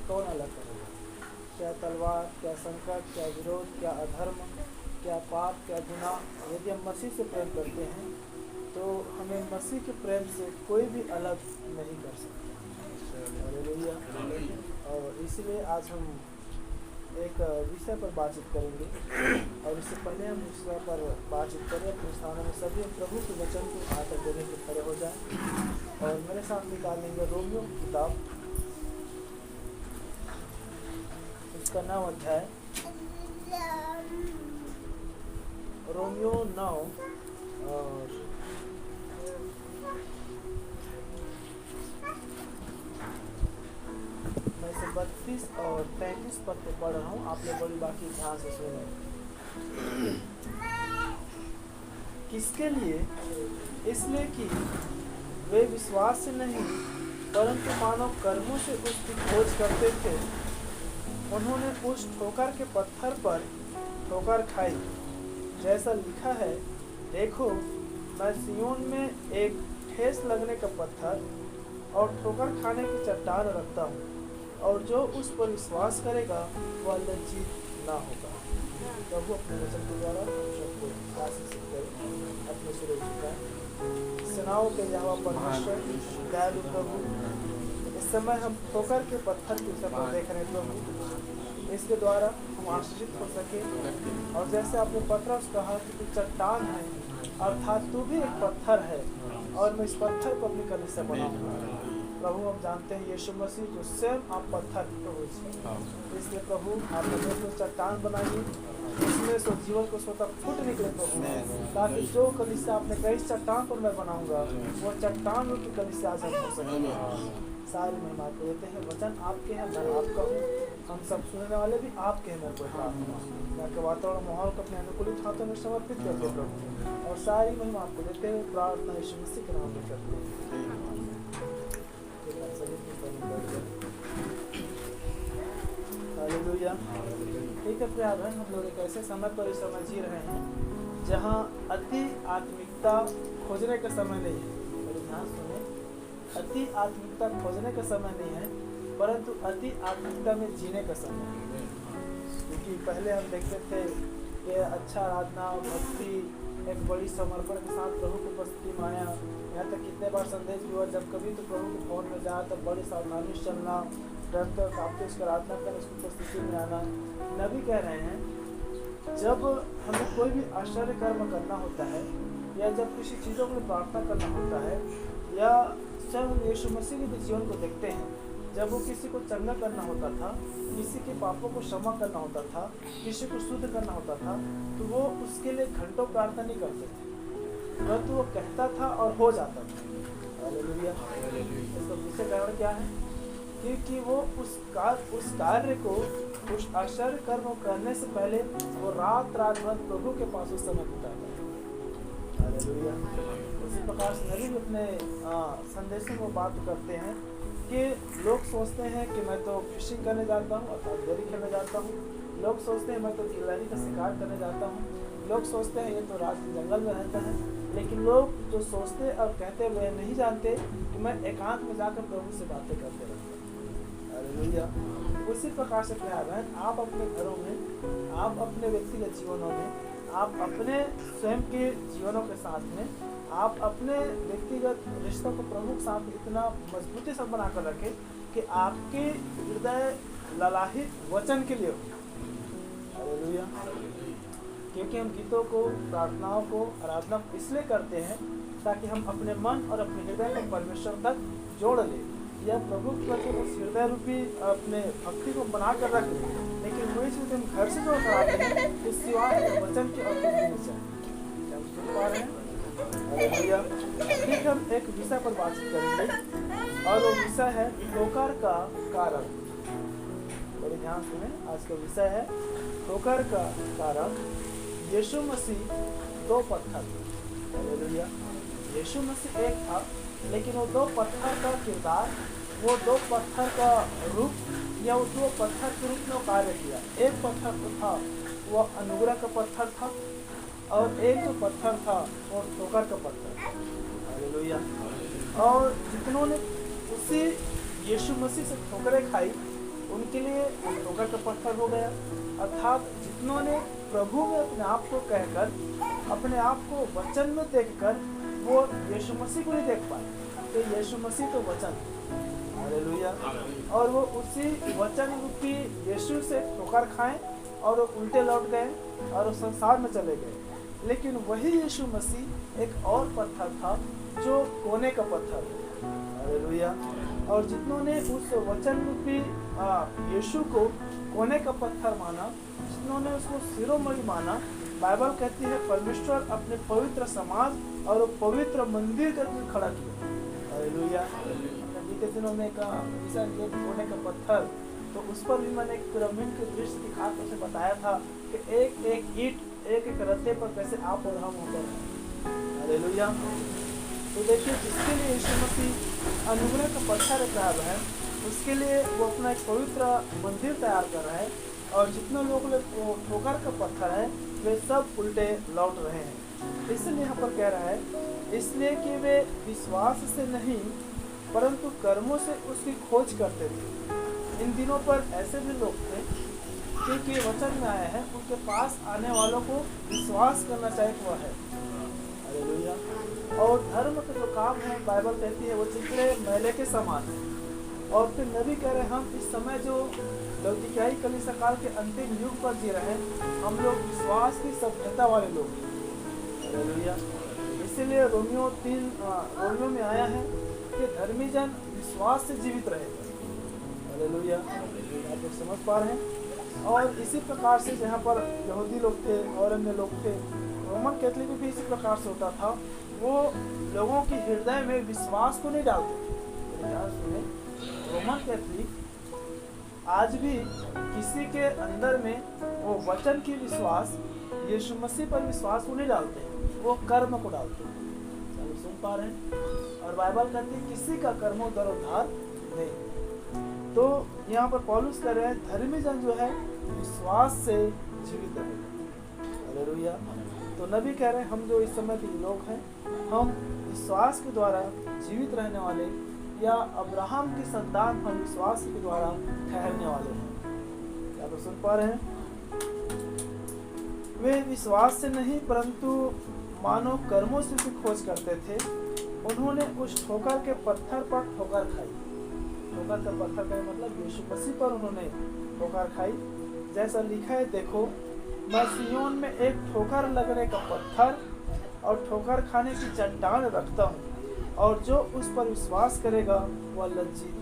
कौन अलग करेगा? क्या तलवार, क्या संकट, क्या विरोध, क्या अधर्म, क्या पाप, क्या गुनाह? यदि हम मसीह से प्रेम करते हैं तो हमें मसीह के प्रेम से कोई भी अलग नहीं कर सकता। हालेलुया। और इसलिए आज हम एक विषय पर बातचीत करेंगे, और इससे पहले हम विषय पर बातचीत करें अपने स्थानों में सभी प्रभु के वचन को आकर देने के खड़े हो जाएं और मेरे साथ निकालेंगे रोमियो किताब, उसका 9 अध्याय, रोमियो 9 और मैं इसे 32 और 33 पद पे पढ़ रहा हूँ। आप लोग बड़ी बाकी ध्यान से सुने। किसके लिए? इसलिए कि वे विश्वास से नहीं परंतु मानव कर्मों से उसकी खोज करते थे। उन्होंने उस ठोकर के पत्थर पर ठोकर खाई, जैसा लिखा है, देखो मैं सिय्योन में एक ठेस लगने का पत्थर और ठोकर खाने की चट्टान रखता हूँ, और जो उस पर विश्वास करेगा वह लज्जित ना होगा। प्रभु अपने वचन के द्वारा हम सबको आशीषित करें। अपने सिर झुकाएं। सेनाओं के यहोवा परमेश्वर दयालु प्रभु, इस समय हम ठोकर के पत्थर के ऊपर देख रहे हैं प्रभु, इसके द्वारा हम आशीषित हो सके। और जैसे आपने पतरस कहा कि तू चट्टान है, अर्थात तू भी एक पत्थर है और मैं इस पत्थर को अपनी कलीसिया बनाऊंगा। प्रभु हम जानते हैं यीशु मसीह जो स्वयं आप पत्थर प्रभु, इसलिए प्रभु आप हमें को चट्टान बनाइए, इसमें सो जीवन को स्वतः फुट निकले प्रभु, ताकि जो कलीसिया आपने कही इस चट्टान को मैं बनाऊंगा वो चट्टान रूपी कलीसिया आज हम हो सकेंगे। सारी महिमा को देते हैं। वचन आपके हैं, मैं आपका हूँ, हम सब सुनने वाले भी आपके हैं। मेरे को प्रार्थना के वातावरण माहौल को अपने अनुकूलित हाथों में समर्पित करते प्रभु, और सारी महिमा आपको देते हुए प्रार्थना यीशु मसीह के नाम में करते हैं। हालेलुया। ठीक है प्यार बहन, हम लोग एक ऐसे समय पर इस समय जी रहे हैं जहाँ अति आत्मिकता खोजने का समय नहीं है। मेरे ध्यान सुने, अति आत्मिकता खोजने का समय नहीं है, परंतु अति आत्मिकता में जीने का समय है। क्योंकि पहले हम देखते थे कि अच्छा आराधना भक्ति एक बड़ी समर्पण के साथ प्रभु की उपस्थिति में आया। यहाँ तक कितने बार संदेश भी हुआ, जब कभी तो प्रभु के भवन में जाए तब बड़ी सावधानी से चलना, डरकर कांपते उसका आराधना कर उसकी उपस्थिति में आना। नबी कह रहे हैं जब हमें कोई भी आश्चर्य कर्म करना होता है, या जब किसी चीज़ों के लिए प्रार्थना करना होता है, या स्वयं हम यीशु मसीह के जीवन को देखते हैं, जब वो किसी को चंगा करना होता था, किसी के पापों को क्षमा करना होता था, किसी को शुद्ध करना होता था, तो वो उसके लिए घंटों प्रार्थना नहीं करते थे, परंतु वो कहता था और हो जाता था। हालेलुया। इसका पीछे कारण क्या है? क्योंकि वो उस कार्य को, उस आश्चर्य कर्म को करने से पहले वो रात भर प्रभु के पास उस समय बिताता है। हालेलुया। इसी प्रकार से नबी अपने संदेशों में बात करते हैं कि लोग सोचते हैं कि मैं तो फिशिंग करने जाता हूँ, अर्थात गोली खेलने जाता हूँ। लोग सोचते हैं मैं तो गिलहरी का शिकार करने जाता हूँ। लोग सोचते हैं ये तो रात जंगल में रहता है। लेकिन लोग जो सोचते और कहते वे नहीं जानते कि मैं एकांत में जाकर प्रभु से बातें करते रहता हूँ। हालेलुया। उसी प्रकार से प्यार बहन, आप अपने घरों में, आप अपने व्यक्तिगत जीवनों में, आप अपने स्वयं के जीवनों के साथ में, आप अपने व्यक्तिगत रिश्तों को प्रभु के साथ इतना मजबूती से बनाकर रखें कि आपके हृदय ललाहित वचन के लिए हो। हालेलुया। क्योंकि हम गीतों को, प्रार्थनाओं को, आराधना इसलिए करते हैं ताकि हम अपने मन और अपने हृदय को परमेश्वर तक जोड़ लें, या प्रभु के प्रति उस हृदय रूपी अपने भक्ति को बना कर रख लें। लेकिन वही चीज़ हम घर से जो कराते हैं इस सिवाय वचन की और कुछ नहीं चाहिए। क्या सुन पा रहे हैं? हालेलुया। ठीक, हम एक विषय पर बातचीत करेंगे और वो विषय है ठोकर का कारण। बड़े ध्यान सुने, आज का विषय है ठोकर का कारण। यीशु मसीह दो पत्थर। हालेलुया। यीशु मसीह एक था, लेकिन वो दो पत्थर का किरदार, वो दो पत्थर का रूप, या वो दो पत्थर के रूप में कार्य किया। एक पत्थर तो था वो अनुग्रह का पत्थर था, और एक जो पत्थर था वो ठोकर का पत्थर। हालेलुया। और जितनों ने उसी यीशु मसीह से ठोकरें खाई, उनके लिए ठोकर का पत्थर हो गया। अर्थात जितनों ने प्रभु में अपने आप को कहकर, अपने आप को वचन में देखकर वो यीशु मसीह को नहीं देख पाए, तो यीशु मसीह तो वचन, हालेलुया, और वो उसी वचन रूपी यीशु से ठोकर खाएं और वो उल्टे लौट गए और वो संसार में चले गए। लेकिन वही यीशु मसीह एक और पत्थर था जो कोने का पत्थर, हालेलुया, और जितनों ने उस वचन रूपी यीशु को कोने का पत्थर माना, जितनों ने उसको शिरोमणि माना, बाइबल कहती है परमेश्वर अपने पवित्र समाज और पवित्र मंदिर का खड़ा किया, हालेलुया। बीते दिनों में कहा कोने का पत्थर, तो उस पर भी मैंने एक पिरामिड के दृश्य दिखा कर उसे बताया था कि एक एक ईंट एक एक रत्ते पर कैसे आप और हम होकर हैं, हालेलुया। तो देखिए, जिसके लिए यीशु मसीह अनुग्रह का पत्थर रख रहा है, उसके लिए वो अपना एक पवित्र मंदिर तैयार कर रहा है, और जितने लोग ठोकर का पत्थर है वे सब उल्टे लौट रहे हैं। इसलिए यहाँ पर कह रहा है, इसलिए कि वे विश्वास से नहीं परंतु कर्मों से उसकी खोज करते थे। इन दिनों पर ऐसे भी लोग थे क्योंकि वचन में आया है, उनके पास आने वालों को विश्वास करना चाहिए हुआ है, हालेलुया। और धर्म का जो काम है, बाइबल कहती है वो चिथड़े मैले के समान है। और फिर नबी कह रहे हैं, हम इस समय जो लौकिकाई कलीसिया काल के अंतिम युग पर जी रहे हैं, हम लोग विश्वास की सभ्यता वाले लोग हैं, हालेलुया। इसीलिए रोमियो में आया है कि धर्मी जन विश्वास से जीवित रहेगा, हालेलुया। आप लोग समझ पा रहे हैं। और इसी प्रकार से जहाँ पर यहूदी लोग थे और अन्य लोग थे, रोमन कैथोलिक भी इसी प्रकार से होता था, वो लोगों के हृदय में विश्वास को नहीं डालते थे। रोमन कैथोलिक आज भी किसी के अंदर में वो वचन की विश्वास, यीशु मसीह पर विश्वास को नहीं डालते, वो कर्म को डालते हैं। चलो सुन पा रहे हैं। और बाइबल कहती है किसी का कर्मों दरोद्धार नहीं। तो यहाँ पर पौलुस कह रहे हैं, धर्मी जन जो है विश्वास से जीवित रहेगा, हालेलुया। तो नबी कह रहे हैं, हम जो इस समय के लोग हैं, हम विश्वास के द्वारा जीवित रहने वाले, या अब्राहम की संतान हम विश्वास के द्वारा ठहरने वाले हैं। क्या तो सुन पा रहे हैं। वे विश्वास से नहीं परंतु मानव कर्मों से भी खोज करते थे। उन्होंने उस ठोकर के पत्थर पर ठोकर खाई। ठोकर का पत्थर का मतलब यीशु मसीह पर उन्होंने ठोकर खाई। जैसा लिखा है, देखो मैं सिय्योन में एक ठोकर लगने का पत्थर और ठोकर खाने की चट्टान रखता हूँ, और जो उस पर विश्वास करेगा वह लज्जित,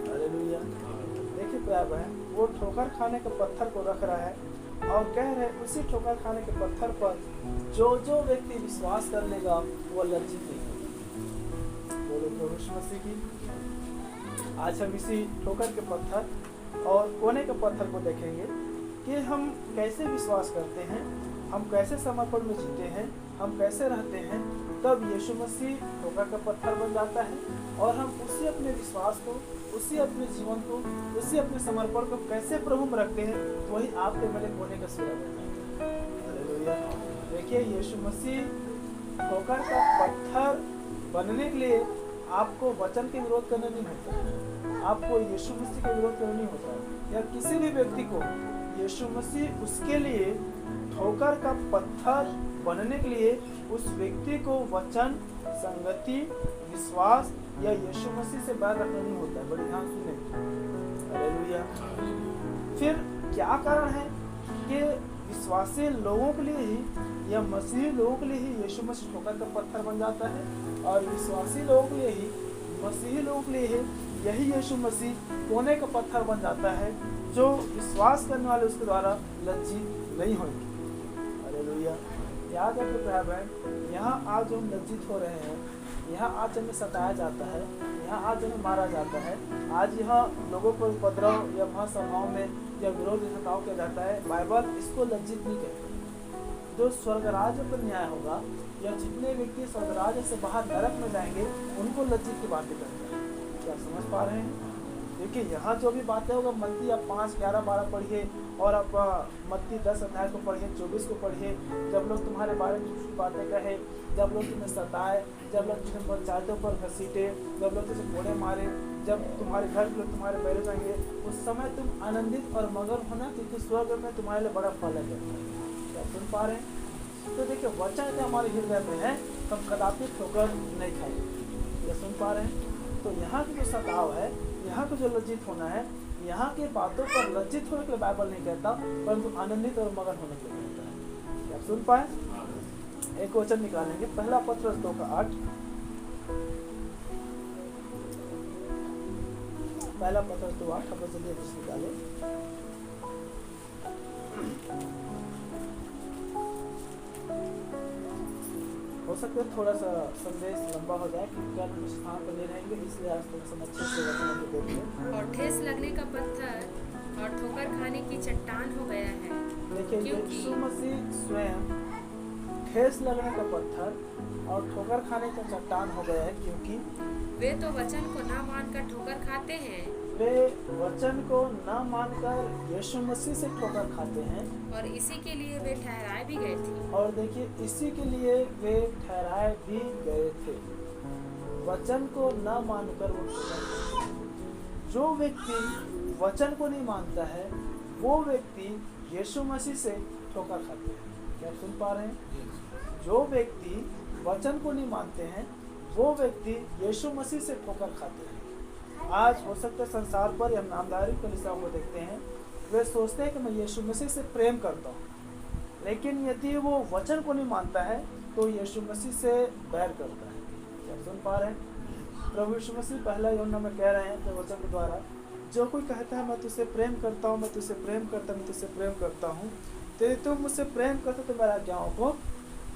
हालेलुया। देखिए प्यारे बहन, वो ठोकर खाने का पत्थर को रख रहा है और कह रहे उसी ठोकर खाने के पत्थर पर जो व्यक्ति विश्वास कर लेगा वो लज्जित नहीं होगा। बोलो प्रभु यीशु मसीह की। आज हम इसी ठोकर के पत्थर और कोने के पत्थर को देखेंगे कि हम कैसे विश्वास करते हैं, हम कैसे समर्पण में जीते हैं, हम कैसे रहते हैं। तब यीशु मसीह ठोकर का पत्थर बन जाता है और हम उसी अपने विश्वास को, उसी अपने जीवन को, उसी अपने समर्पण को कैसे प्रभु में रखते हैं, वही आपके मेरे कोने का सिरा बनता है, हालेलुया। देखिए, यीशु मसीह ठोकर का पत्थर बनने के लिए आपको वचन के विरोध करना नहीं होता, आपको यीशु मसीह का विरोध करना नहीं होता, या किसी भी व्यक्ति को यीशु मसीह उसके लिए ठोकर का पत्थर बनने के लिए उस व्यक्ति को वचन, संगति, विश्वास या यीशु मसीह से बैर रखना नहीं होता है। बड़ी ध्यान सुने, हालेलुया। फिर क्या कारण है कि विश्वासी लोगों के लिए ही या मसीही लोगों के लिए ही यीशु मसीह ठोकर का पत्थर बन जाता है, और विश्वासी लोगों के लिए ही, मसीही लोगों के लिए ही यही यीशु मसीह कोने का पत्थर बन जाता है, जो विश्वास करने वाले उसके द्वारा लज्जित नहीं होंगे, हालेलुया। याद है कि भाई बहन, यहाँ आज हम लज्जित हो रहे हैं, यहाँ आज हमें सताया जाता है, यहाँ आज हमें मारा जाता है, आज यहाँ लोगों पर उपद्रव या महासभाओं में या विरोध सताव किया जाता है। बाइबल इसको लज्जित नहीं कहती। जो स्वर्गराज्य पर न्याय होगा या जितने व्यक्ति स्वर्गराज्य से बाहर नरक में जाएंगे, उनको लज्जित की बातें करते हैं। क्या समझ पा रहे हैं? देखिए, यहाँ जो भी बातें होगा, मत्ती आप 5, 11, 12 पढ़िए, और आप मत्ती 10 अध्याय को पढ़िए, 24 को पढ़िए। जब लोग तुम्हारे बारे में झूठी बातें कहे, जब लोग तुम्हें सताए, जब लोग तुम्हें पंचायतों पर घसीटे, जब लोग तुझे कोड़े मारे, जब तुम्हारे घर के लोग तुम्हारे पैरों जाएंगे, उस समय तुम आनंदित और मगन होना, क्योंकि स्वर्ग में तुम्हारे लिए बड़ा फल है। क्या सुन पा रहे हैं? तो देखिए वचन जो हमारे हृदय में है, हम कदापि ठोकर नहीं खाएंगे। क्या सुन पा रहे हैं? तो यहाँ की जो सताव है, यहाँ को जो लज्जित होना है, यहाँ के बातों पर लज्जित होने के लिए बाइबल नहीं कहता, परंतु आनंदित और मगन होने के लिए कहता है। क्या सुन पाए? एक वचन निकालेंगे, पहला पत्रस 2:8। पहला पत्रस 2:8, अब जल्दी कुछ निकाले। हो सकता है थोड़ा सा संदेश लंबा हो जाए, क्योंकि कल हम स्थान पर नहीं रहेंगे, इसलिए आज थोड़ा सा अच्छे से वचनों को देखिए। और ठेस लगने का पत्थर और ठोकर खाने की चट्टान हो गया है। देखिए यीशु मसीह स्वयं ठेस लगने का पत्थर और ठोकर खाने का चट्टान हो गया है, क्योंकि वे तो वचन को न मानकर ठोकर खाते हैं, वे वचन को न मानकर यीशु मसीह से ठोकर खाते हैं, और इसी के लिए वे ठहराए भी गए थे। और देखिए इसी के लिए वे ठहराए भी गए थे। वचन को न मानकर वो ठोकर खाते हैं। जो व्यक्ति वचन को नहीं मानता है, वो व्यक्ति यीशु मसीह से ठोकर खाते हैं। क्या सुन पा रहे हैं? जो व्यक्ति वचन को नहीं मानते हैं, वो व्यक्ति यीशु मसीह से ठोकर खाते हैं। आज हो सकता है संसार पर हम नामधारी कलीसियाओं को देखते हैं, वे सोचते हैं कि मैं यीशु मसीह से प्रेम करता हूँ, लेकिन यदि वो वचन को नहीं मानता है तो यीशु मसीह से बैर करता है। क्या सुन पा रहे हैं? प्रभु यीशु मसीह पहला यूहन्ना में कह रहे हैं वचन के द्वारा, जो कोई कहता है मैं तुझसे प्रेम करता हूँ, मैं तुझसे प्रेम करता हूँ, मैं तुझसे प्रेम करता हूँ, तो तुम मुझसे प्रेम करते तो मेरा आज्ञाओं को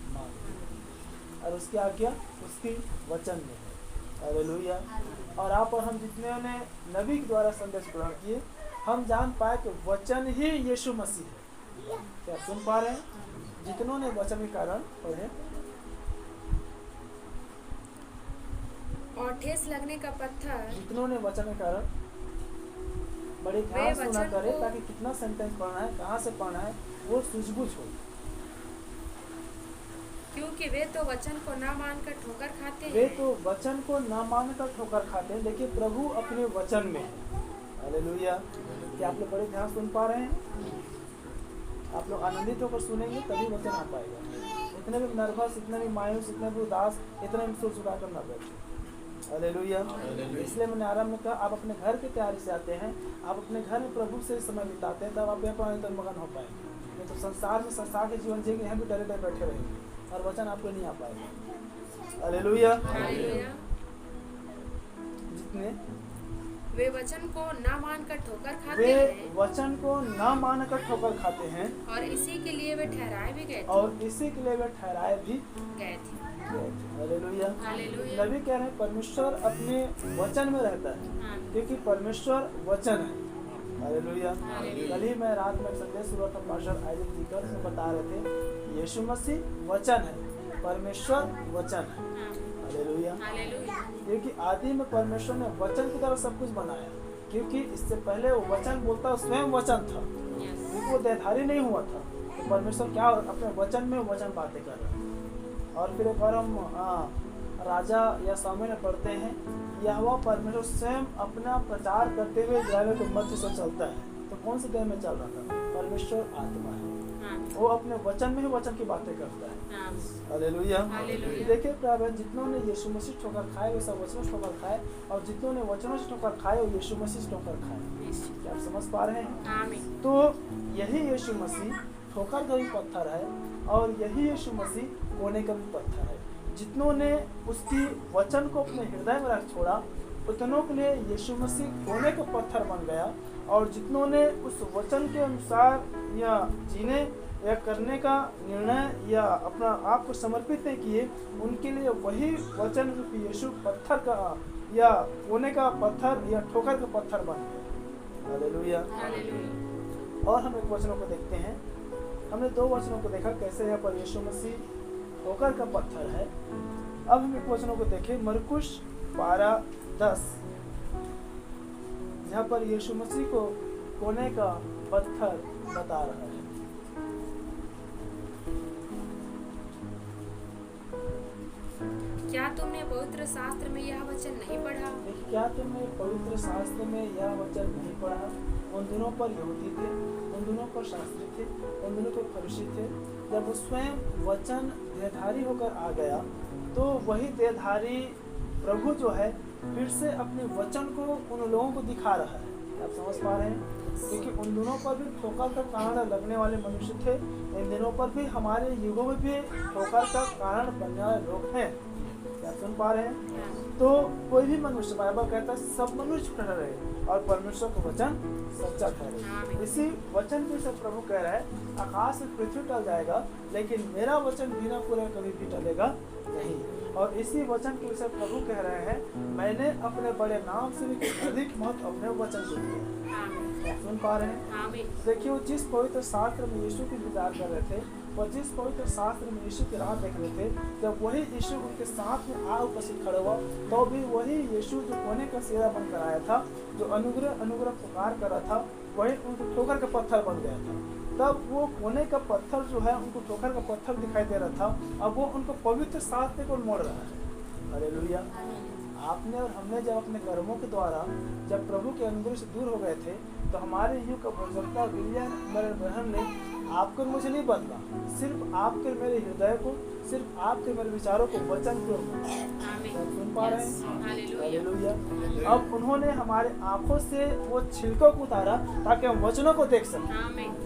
मानो, और उसकी आज्ञा उसकी वचन में है। हालेलुया। और आप और हम जितने ने नबी के द्वारा संदेश ग्रहण किए, हम जान पाए कि वचन ही यीशु मसीह है। क्या सुन पा रहे हैं? जितनों ने वचन के कारण पढ़े। और ठेस लगने का पत्थर, जितनों ने वचन के कारण बड़े ध्यान से सुना करे, ताकि कितना सेंटेंस पढ़ना है, कहाँ से पढ़ना है, वो सूझबूझ हो। क्योंकि वे तो वचन को न मानकर ठोकर खाते हैं। वे तो वचन को न मानकर ठोकर खाते हैं, लेकिन प्रभु अपने वचन में है। हालेलुया। क्या आप लोग बड़े ध्यान सुन पा रहे हैं? आप लोग आनंदित होकर सुनेंगे तभी वचन आ पाएगा। इतने भी नर्वस, इतने भी मायूस, इतने भी उदास, इतने भी सुर सुनाकर न बैठे। हालेलुया। इसलिए मैंने आरंभ में कहा, आप अपने घर की तैयारी से आते हैं, आप अपने घर में प्रभु से समय बिताते हैं, तब आप मगन हो पाएंगे। नहीं तो संसार में संसार के जीवन जिएंगे, यहाँ भी डरे डरे बैठे रहेंगे और वचन आपको नहीं आ पाएगा। हालेलुया। जितने वे वचन को न मानकर ठोकर खाते वे हैं, वचन को न मानकर ठोकर खाते हैं, और इसी के लिए वे ठहराए भी गए थे। और इसी के लिए वे ठहराए भी गए थे। हालेलुया। हालेलुया। नबी कह रहे हैं परमेश्वर अपने वचन में रहता है, हाँ। क्योंकि परमेश्वर वचन है। हालेलुया। कल ही मैं रात में संदेश सुना था, पास्टर आइजक जी का, उसमें बता रहे थे यीशु मसीह वचन है, परमेश्वर वचन है। हालेलुया। क्योंकि आदि में परमेश्वर ने वचन की तरह सब कुछ बनाया, क्योंकि इससे पहले वो वचन बोलता स्वयं वचन था, क्योंकि वो देहधारी नहीं हुआ था। तो परमेश्वर क्या अपने वचन में वचन बातें कर रहे हैं। और फिर एक बार हम राजा या स्वामी में पढ़ते हैं, यहोवा परमेश्वर स्वयं अपना प्रचार करते हुए इस्राएल के मध्य से चलता है। तो कौन से देह में चल रहा था? परमेश्वर आत्मा है, वो अपने वचन में ही वचन की बातें करता है। हालेलुया। देखिए प्राय जितनों ने यीशु मसीह ठोकर खाए, वे सब वचनों से ठोकर खाए, और जितनों ने वचनों से ठोकर खाए, वो यीशु मसीह से ठोकर खाए। क्या आप समझ पा रहे हैं? तो यही यीशु मसीह ठोकर का भी पत्थर है, और यही यीशु मसीह कोने का भी पत्थर है। जितनों ने उसकी वचन को अपने हृदय में रख छोड़ा, उतनों के लिए यीशु मसीह कोने का पत्थर बन गया, और जितनों ने उस वचन के अनुसार या जीने या करने का निर्णय या अपना आप को समर्पित नहीं किए, उनके लिए वही वचन रूपी यीशु पत्थर का या कोने का पत्थर या ठोकर का पत्थर बन गया। हालेलुया। और हम एक वचनों को देखते हैं, हमने दो वचनों को देखा कैसे यहाँ पर यीशु मसीह ठोकर का पत्थर है। अब हम एक वचनों को देखें, मरकुश 12:10, जहाँ पर यीशु मसीह को कोने का पत्थर बता रहा है। क्या तुमने पवित्र शास्त्र में यह वचन नहीं पढ़ा? क्या तुमने पवित्र शास्त्र में यह वचन नहीं पढ़ा? उन दिनों पर यहूदी थे, उन दिनों पर शास्त्री थे, उन दिनों पर फरीसी थे। जब वो स्वयं वचन देहधारी होकर आ गया तो वही देहधारी प्रभु जो है फिर से अपने वचन को उन लोगों को दिखा रहा है। आप समझ पा रहे हैं? क्योंकि उन दिनों पर भी ठोकर का कारण लगने वाले मनुष्य थे, इन दिनों पर भी हमारे युगों में भी ठोकर का कारण बनने वाले लोग हैं। क्या सुन पा रहे हैं? तो कोई भी मनुष्य, बाइबल कहता है सब मनुष्य ठहरे और परमेश्वर का वचन सच्चा ठहरे। इसी वचन के से प्रभु कह रहा है आकाश और पृथ्वी टल जाएगा लेकिन मेरा वचन बिना पूरा कभी भी टलेगा नहीं। और इसी वचन के विषय प्रभु कह रहे हैं मैंने अपने बड़े नाम से भी अधिक महत्व अपने वचन को दिया। सुन पा रहे हैं? देखिए वो जिस पवित्र शास्त्र में यीशु की विचार कर रहे थे और जिस पवित्र शास्त्र में यीशु की राह देख रहे थे, जब वही यीशु उनके साथ में आ उपस्थित खड़ा हुआ तो भी वही यीशु जो कोने का सिरा बनकर आया था, जो अनुग्रह पुकार कर रहा था, वही उनको ठोकर का पत्थर बन गया था। तब वो कोने का पत्थर जो है उनको ठोकर का पत्थर दिखाई दे रहा था, अब वो उनको पवित्र शास्त्र को मोड़ रहा है। हालेलुया। आपने और हमने जब अपने कर्मों के द्वारा जब प्रभु के अनुग्रह से दूर हो गए थे तो हमारे युग का भोजनता विलियम मेरे बहन ने आपको मुझे नहीं बदला, सिर्फ आपके मेरे हृदय को, सिर्फ आपके मेरे विचारों को वचन को सुन पा रहे हैं। हालेलुया। अब उन्होंने हमारे आंखों से वो छिलकों को उतारा ताकि हम वचनों को देख सकें।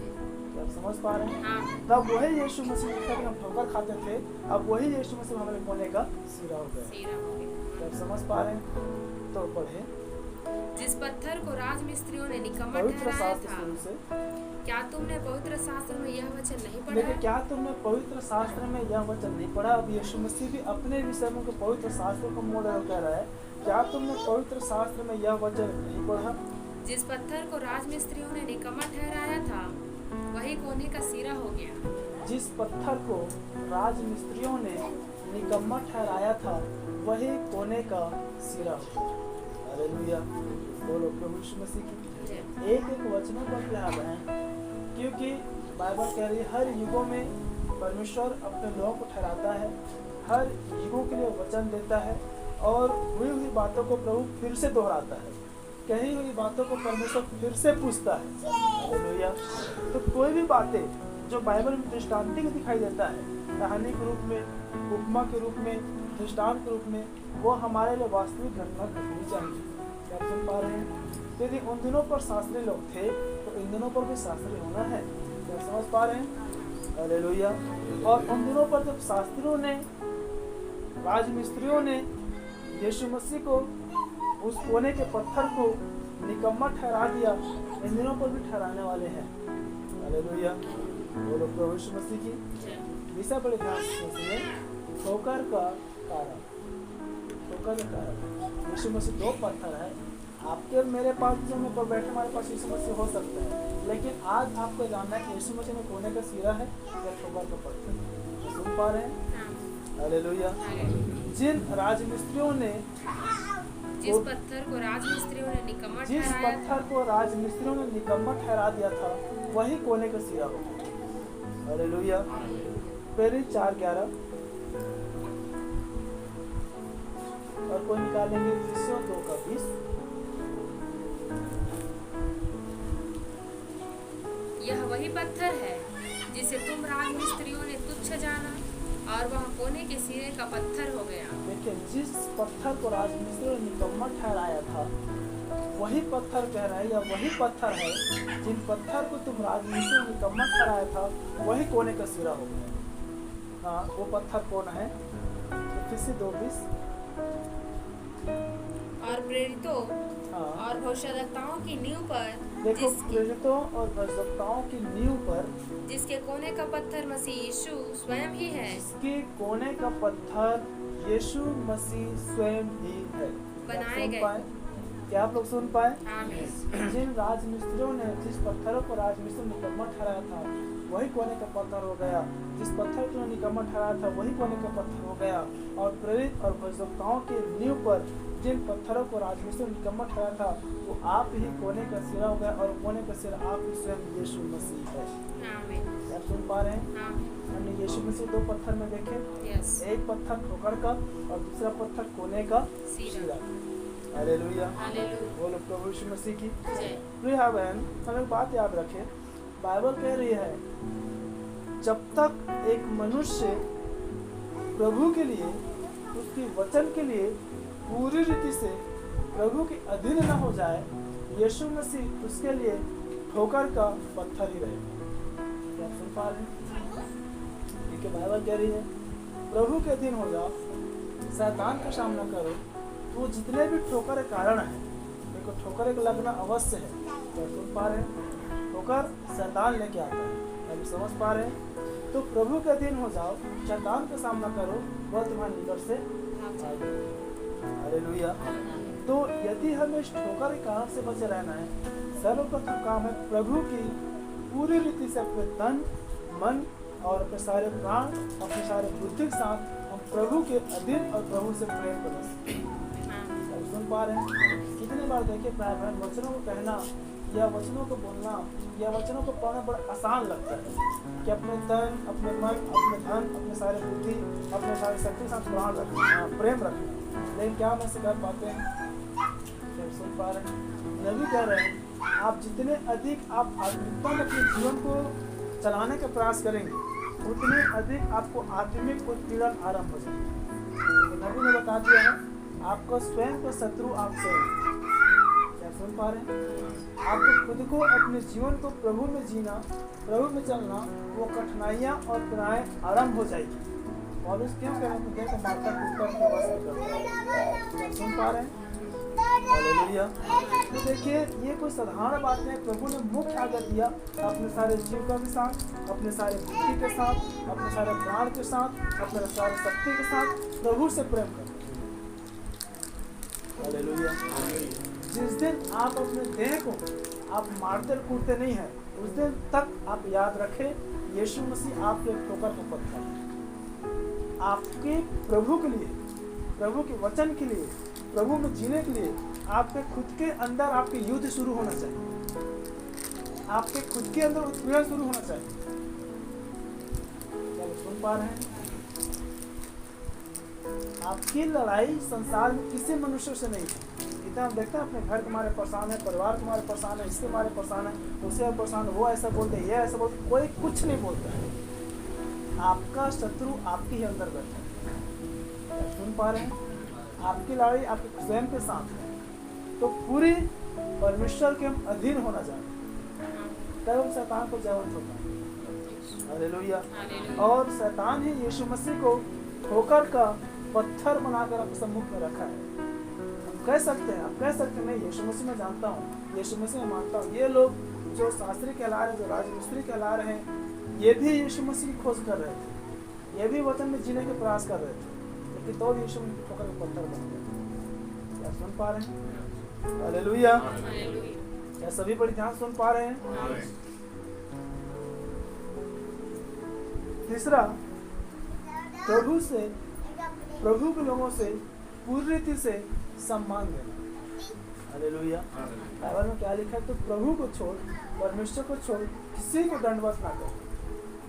समझ पा रहे हैं? तब वही यीशु मसीह जिसका हम ठोकर खाते थे, अब वही यीशु मसीह हमारे कोने का सिरा हो गया। तब समझ पा रहे हैं? तो पढ़े जिस पत्थर को राजमिस्त्रियों ने निकम्मा ठहराया था, क्या तुमने पवित्र शास्त्र में यह वचन नहीं पढ़ा? लेकिन क्या तुमने पवित्र शास्त्र में यह वचन नहीं पढ़ा? अब यीशु मसीह भी अपने विषय में पवित्र शास्त्र को मोड़ कह रहा है, क्या तुमने पवित्र शास्त्र में यह वचन नहीं पढ़ा? जिस पत्थर को राजमिस्त्रियों ने निकम्मा ठहराया था वही कोने का सिरा हो गया। जिस पत्थर को राजमिस्त्रियों ने निकम्मा ठहराया था वही कोने का सिरा हो गया। हालेलुया। बोलो प्रभु यीशु मसीह की एक वचनों पर ध्यान है, क्योंकि बाइबल कह रही है हर युगों में परमेश्वर अपने लोगों को ठहराता है, हर युगों के लिए वचन देता है और हुई बातों को प्रभु फिर से दोहराता है, कही हुई बातों को परमेश्वर फिर से पूछता है। हालेलुया। तो कोई भी बातें जो बाइबल में दृष्टांति को दिखाई देता है, कहानी के रूप में, उपमा के रूप में, दृष्टांत के रूप में, वो हमारे लिए वास्तविक घटना घटनी चाहिए। क्या आप सुन पा रहे हैं? यदि उन दिनों पर शास्त्री लोग थे तो इन दिनों पर भी शास्त्री होना है। क्या समझ पा रहे हैं? हालेलुया। और उन दिनों पर जब शास्त्रियों ने, राजमिस्त्रियों ने यीशु मसीह को उस कोने के पत्थर को निकम्मा ठहरा दिया, इन दिनों पर भी ठहराने वाले हैं। हालेलुया। बोलो प्रभु यीशु मसीह की विषय बड़े ध्यान से ठोकर का कारण। ठोकर का कारण यीशु मसीह दो पत्थर है। आपके और मेरे पास जमीन पर बैठे हमारे पास यीशु मसीह हो सकता है, लेकिन आज आपको जानना है कि यीशु मसीह में कोने का सिरा है या ठोकर का पत्थर। सुन पा रहे हैं? हालेलुया। जिन राजमिस्त्रियों ने जिस पत्थर को राजमिस्त्रियों ने निकम्मा ठहरा दिया था वही कोने का सिरा हो गया। हालेलुया। प्रेरित 4:11 और कोई निकालेंगे इफिसियों 2:20। यह वही पत्थर है जिसे तुम राजमिस्त्रियों ने तुच्छ जाना और वह कोने के सिरे का पत्थर हो गया। देखिए जिस पत्थर को राजमिस्त्रियों ने निकम्मा ठहराया था वही पत्थर कह रहा है, या वही पत्थर है जिन पत्थर को तुम राजमिस्त्रियों ने निकम्मा ठहराया था वही कोने का सिरा हो गया। हाँ, वो पत्थर कौन है? इफिसी 2:20। और प्रेरितों और भविष्यद्वक्ताओं की नींव पर, देखो प्रेरितों और भविष्यद्वक्ताओं की नींव पर जिसके कोने का पत्थर मसीह यीशु स्वयं ही है, जिसके कोने का पत्थर यीशु मसीह स्वयं ही है, बनाए गए। क्या आप लोग सुन पाए? आमीन। जिन राजमिस्त्रियों ने जिस पत्थरों को राजमिस्त्री ने निकम्मा ठहराया था वही कोने का पत्थर हो गया, जिस पत्थर को निकम्मा ठहराया था वही कोने का पत्थर हो गया। और प्रेरित और भविष्यद्वक्ताओं के नींव पर जिन पत्थरों को राजमिस्त्री ने निकम्मा ठहराया था वो आप ही कोने का सिरा हो गया, और कोने का सिरा आप ही स्वयं यीशु मसीह है। आमीन। आप सुन पा रहे हैं? आमीन। हमने यीशु मसीह 2 पत्थर में देखे, यस। एक पत्थर ठोकर का और दूसरा पत्थर कोने का सिरा। Hallelujah, hallelujah. बोलो प्रभु यीशु मसीह की जय। प्रिय भाई बहन, हम एक बात याद रखें, बाइबल कह रही है जब तक एक मनुष्य प्रभु के लिए, उसकी वचन के लिए पूरी रीति से प्रभु के अधीन न हो जाए, यीशु मसीह उसके लिए ठोकर का पत्थर ही रहेगा। क्या आप सुन पा रहे हैं? देखिए बाइबल कह रही है प्रभु के अधीन हो जाओ, शैतान का सामना करो, वो जितने भी ठोकर के कारण है, देखो ठोकर के लगना अवश्य है। क्या सुन पा रहे हैं? ठोकर शैतान लेके आता है, अभी समझ पा रहे हैं? तो प्रभु के अधीन हो जाओ, शैतान का सामना करो, वह तुम्हारे निकट से हालेलुया। तो यदि हमें इस ठोकर के कारण से बचे रहना है, सर्वप्रथम काम है प्रभु की पूरी रीति से अपने तन, मन और अपने सारे प्राण, अपने सारे बुद्धि के साथ हम प्रभु के अधीन और प्रभु से प्रेम करें। सुन पा रहे हैं? कितनी बार देखिए भाई बहन, वचनों को कहना या वचनों को बोलना या वचनों को पढ़ना बड़ा आसान लगता है कि अपने तन, अपने मन, अपने धन, अपने सारे बुद्धि, अपने सारे शक्ति के साथ प्राण रखना, प्रेम रखना, लेकिन क्या हम ऐसे कर पाते हैं? सुन पा रहे हैं? नबी कह रहे हैं आप जितने अधिक आप आत्मिकता में अपने जीवन को चलाने का प्रयास करेंगे, उतने अधिक आपको आत्मिक उत्पीड़न आरंभ हो जाएगा। नबी ने बता दिया है आपका स्वयं का शत्रु आप स्वयं। क्या सुन पा रहे हैं? आपको खुद को, अपने जीवन को प्रभु में जीना, प्रभु में चलना, वो कठिनाइयाँ और पीड़ाएं आरंभ हो जाएगी। और उस क्यों कह रहे हैं? देखो माता पुत्र के वश करता है। क्या सुन पा रहे हैं? हालेलुया। तो देखिए ये कोई साधारण बात नहीं, प्रभु ने मुख्य आज्ञा दिया अपने सारे जीविका के साथ, अपने सारे बुद्धि के साथ, अपने सारे प्राण के साथ, अपने सारे शक्ति के साथ प्रभु से प्रेम करें। हालेलुया। जिस दिन आप अपने देह को आप मारते कूटते नहीं हैं, उस दिन तक आप याद रखें यीशु मसीह आपके ठोकर का पत्थर है। आपके प्रभु के लिए, प्रभु के वचन के लिए, प्रभु में जीने के लिए आपके खुद के अंदर आपके युद्ध शुरू होना चाहिए, आपके खुद के अंदर उत्पीड़न शुरू होना चाहिए। क्या सुन पा रहे हैं? आपकी लड़ाई संसार में किसी मनुष्य से नहीं है। इतना हम देखते हैं अपने घर तुम्हारे परेशान है, परिवार तुम्हारे परेशान है, इसके हमारे परेशान है, उससे परेशान है, वो ऐसा बोलते हैं, ये ऐसा बोलते, कोई कुछ नहीं बोलता है। आपका शत्रु आपके ही अंदर बैठा है। सुन पा रहे हैं? आपकी लड़ाई आपके स्वयं के साथ है। तो पूरी परमेश्वर के हम अधीन होना चाहिए, तब हम शैतान को जवाब होता है। हालेलुया। और शैतान ही यीशु मसीह को ठोकर का पत्थर बनाकर अपने सम्मुख में रखा है। हम कह सकते हैं, आप कह सकते हैं नहीं यीशु मसीह मैं जानता हूँ, यीशु मसीह मैं मानता हूँ। ये लोग जो शास्त्री कहला रहे, जो राजमिस्त्री कहला रहे हैं, ये भी यीशु मसीह की खोज कर रहे थे, ये भी वचन में जीने के प्रयास कर रहे थे, लेकिन तो यीशु मसीह ठोकर का पत्थर बन गया। क्या सुन पा रहे हैं? हालेलुया। क्या सभी बड़ी ध्यान सुन पा रहे हैं? तीसरा, प्रभु के लोगों से पूरी रीति से सम्मान देना। हालेलुया। बाइबल में क्या लिखा है? तो प्रभु को छोड़, परमेश्वर को छोड़ किसी को दंडवत ना करो।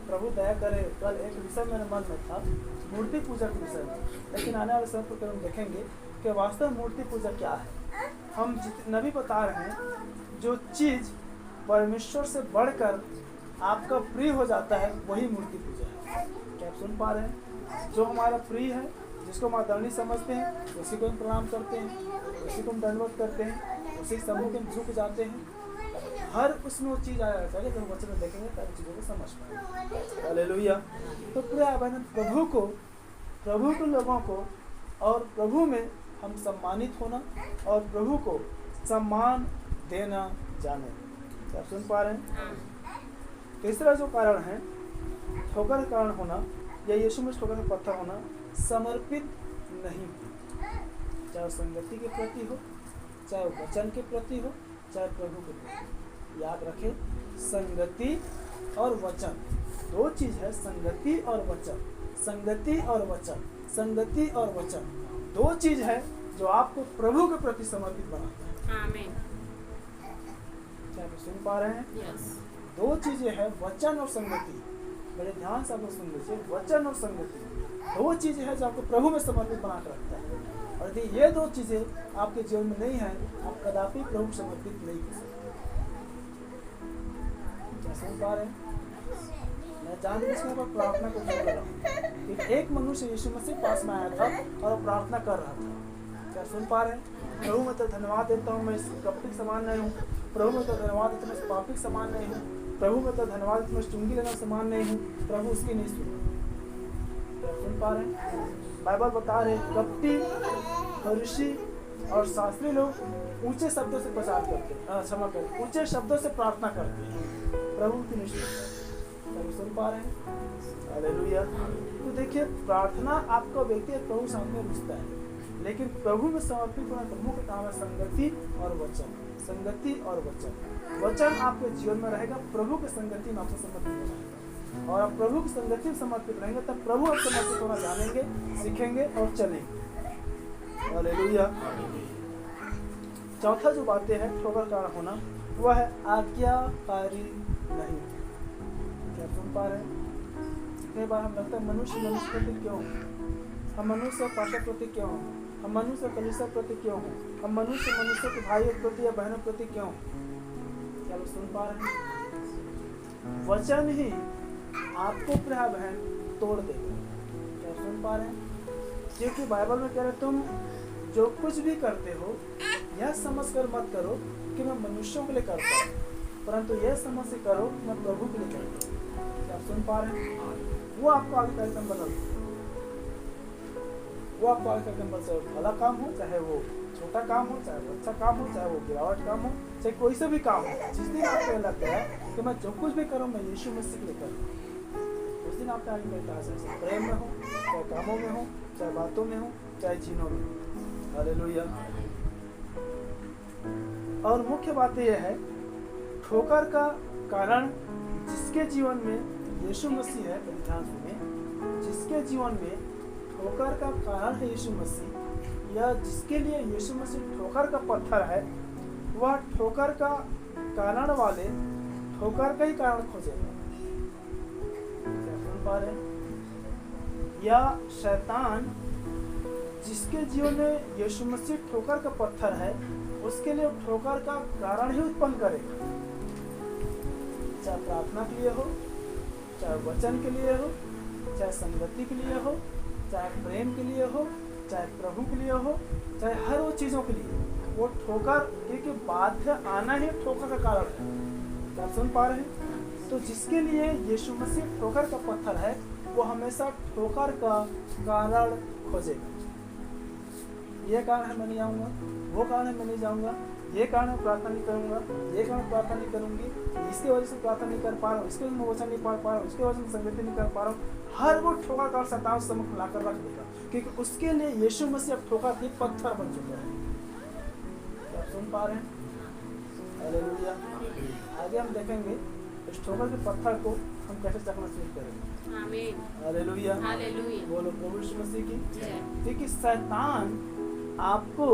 प्रभु दया करे। कल एक विषय मेरे मन में था, मूर्ति पूजा के विषय में, लेकिन आने वाले समय पर हम देखेंगे कि वास्तव में मूर्ति पूजा क्या है। हम नबी बता रहे हैं जो चीज़ परमेश्वर से बढ़कर आपका प्रिय हो जाता है वही मूर्ति पूजा है। क्या आप सुन पा रहे हैं? जो हमारा प्रिय है, जिसको हम आदरणीय समझते हैं, उसी को हम प्रणाम करते हैं, उसी को हम दंडवत करते हैं, उसी समूह के हम झुक जाते हैं। हर उसमें वो चीज़ आया रहता है, जब हम वचन में देखेंगे तब चीज़ों को समझ पाएंगे। हालेलुया। तो प्रिय बहन, प्रभु के लोगों को और प्रभु में हम सम्मानित होना और प्रभु को सम्मान देना जाने। क्या सुन पा रहे हैं? तीसरा जो कारण है ठोकर कारण होना या यीशु में ठोकर का पत्थर होना, समर्पित नहीं, चाहे संगति के प्रति हो, चाहे वचन के प्रति हो, चाहे प्रभु के प्रति। याद रखें, संगति और वचन दो चीज है। संगति और वचन, संगति और वचन, संगति और वचन दो चीज है जो आपको प्रभु के प्रति समर्पित बनाता है। आमीन। क्या आप सुन पा रहे हैं? यस। दो चीजें हैं, वचन और संगति। बड़े ध्यान से आप लोग सुन लीजिए, वचन और संगति दो चीजें हैं जो आपको प्रभु में समर्पित बना कर रखता है। और यदि ये दो चीजें आपके जीवन में नहीं है, आप कदापि प्रभु को समर्पित नहीं कर सकते। क्या सुन पा रहे हैं? मैं जानबूझकर पर प्रार्थना को बोल रहा हूँ कि एक मनुष्य यीशु मसीह के पास में आया था और वो प्रार्थना कर रहा था। क्या सुन पा रहे हैं? प्रभु मैं तो धन्यवाद देता हूँ, मैं इस कपटी समान नहीं हूँ। प्रभु मैं तो धन्यवाद देता हूँ, मैं इस पापी समान नहीं हूँ। प्रभु मैं तो धन्यवाद देता हूँ, मैं चुंगी लेना समान नहीं हूँ। प्रभु उसकी नहीं सुन। क्या सुन पा रहे हैं? बाइबल बता रहे कपटी, फरीसी और शास्त्री लोग ऊंचे शब्दों से प्रचार करते हैं, क्षमा करते, ऊंचे शब्दों से प्रार्थना करते हैं, प्रभु की नहीं सुनते। सुन पा रहे हैं? हालेलुया। तो देखिए, प्रार्थना आपका व्यक्ति प्रभु सामने रुचता है, लेकिन प्रभु में समर्पित होना प्रभु का काम है संगति और वचन। संगति और वचन। वचन आपके जीवन में रहेगा, प्रभु के संगति में आपसे समर्पित रहेगा। और आप प्रभु की संगति में समर्पित रहेंगे तब प्रभु आप समर्पित होना जानेंगे, सीखेंगे और चलेंगे। हालेलुया। चौथा जो बातें है ठोकर कारण होना, वह है आज्ञाकारी नहीं। क्या सुन पा रहे हैं? कई बार हम लगता है मनुष्य प्रति क्यों, हम मनुष्य पाशा प्रति क्यों, हम मनुष्य कलीसिया प्रति क्यों, हम मनुष्य के भाइयों प्रति या बहनों प्रति क्यों। क्या लोग सुन पा रहे हैं? वचन ही आपको प्रिय बहन तोड़ देगा। क्या सुन पा रहे हैं? क्योंकि बाइबल में कह रहे तुम जो कुछ भी करते हो यह समझकर मत करो कि मैं मनुष्यों के लिए करता हूँ, परंतु यह समझ से करो कि मैं प्रभु के लिए करता हूँ। क्या आप सुन पा रहे हैं? वो आपको आगे कार्यक्रम बदल, वो आपको आगे कार्यक्रम बदल, चाहे भला काम हो, चाहे वो छोटा काम हो, चाहे वो अच्छा काम हो, चाहे वो गिरावट काम हो, चाहे कोई से भी काम हो। जिस दिन आपको लगता है कि मैं जो कुछ भी करूँ मैं यीशु मसीह के लिए करूँ, उस दिन आपका आगे करता है, प्रेम में हो, चाहे कामों में हो, चाहे बातों में हो, चाहे चीनों में हो। हालेलुया। और मुख्य बात यह है, ठोकर का कारण जिसके जीवन में यीशु मसीह है, ध्यान सुनिए, जिसके जीवन में ठोकर का कारण है यीशु मसीह, या जिसके लिए यीशु मसीह ठोकर का पत्थर है, वह ठोकर का कारण वाले ठोकर का ही कारण खोजेगा। क्या सुन पा रहे? या शैतान जिसके जीवन में यीशु मसीह ठोकर का पत्थर है, उसके लिए ठोकर का कारण ही उत्पन्न करेगा। चाहे प्रार्थना के लिए हो, चाहे वचन के लिए हो, चाहे संगति के लिए हो, चाहे प्रेम के लिए हो, चाहे प्रभु के लिए हो, चाहे हर वो चीजों के लिए, वो ठोकर के बाध्य आना ही ठोकर का कारण है। क्या सुन पा रहे हैं? तो जिसके लिए यीशु मसीह ठोकर का पत्थर है, वो हमेशा ठोकर का कारण खोजेगा। ये कारण है मैं नहीं आऊँगा, वो कारण है मैं नहीं जाऊँगा, ये कारण है प्रार्थना नहीं करूँगा, ये कारण प्रार्थना नहीं करूँगी, इसके वजह से प्रार्थना नहीं कर पा रहा हूँ, इसके वजह से वचन नहीं पढ़ पा रहा हूँ, इसके वजह से संगति नहीं कर पा रहा हूँ। हर वो ठोकर का शैतान सम्मुख लाकर रख देगा, क्योंकि उसके लिए यीशु मसीह अब ठोकर की पत्थर बन चुका है। आप सुन पा रहे हैं? हालेलुया। आगे हम देखेंगे इस ठोकर के पत्थर को हम कैसे चकना शुरू करेंगे। आमीन। हालेलुया। हालेलुया। बोलो प्रभु यीशु मसीह की जय। क्योंकि शैतान आपको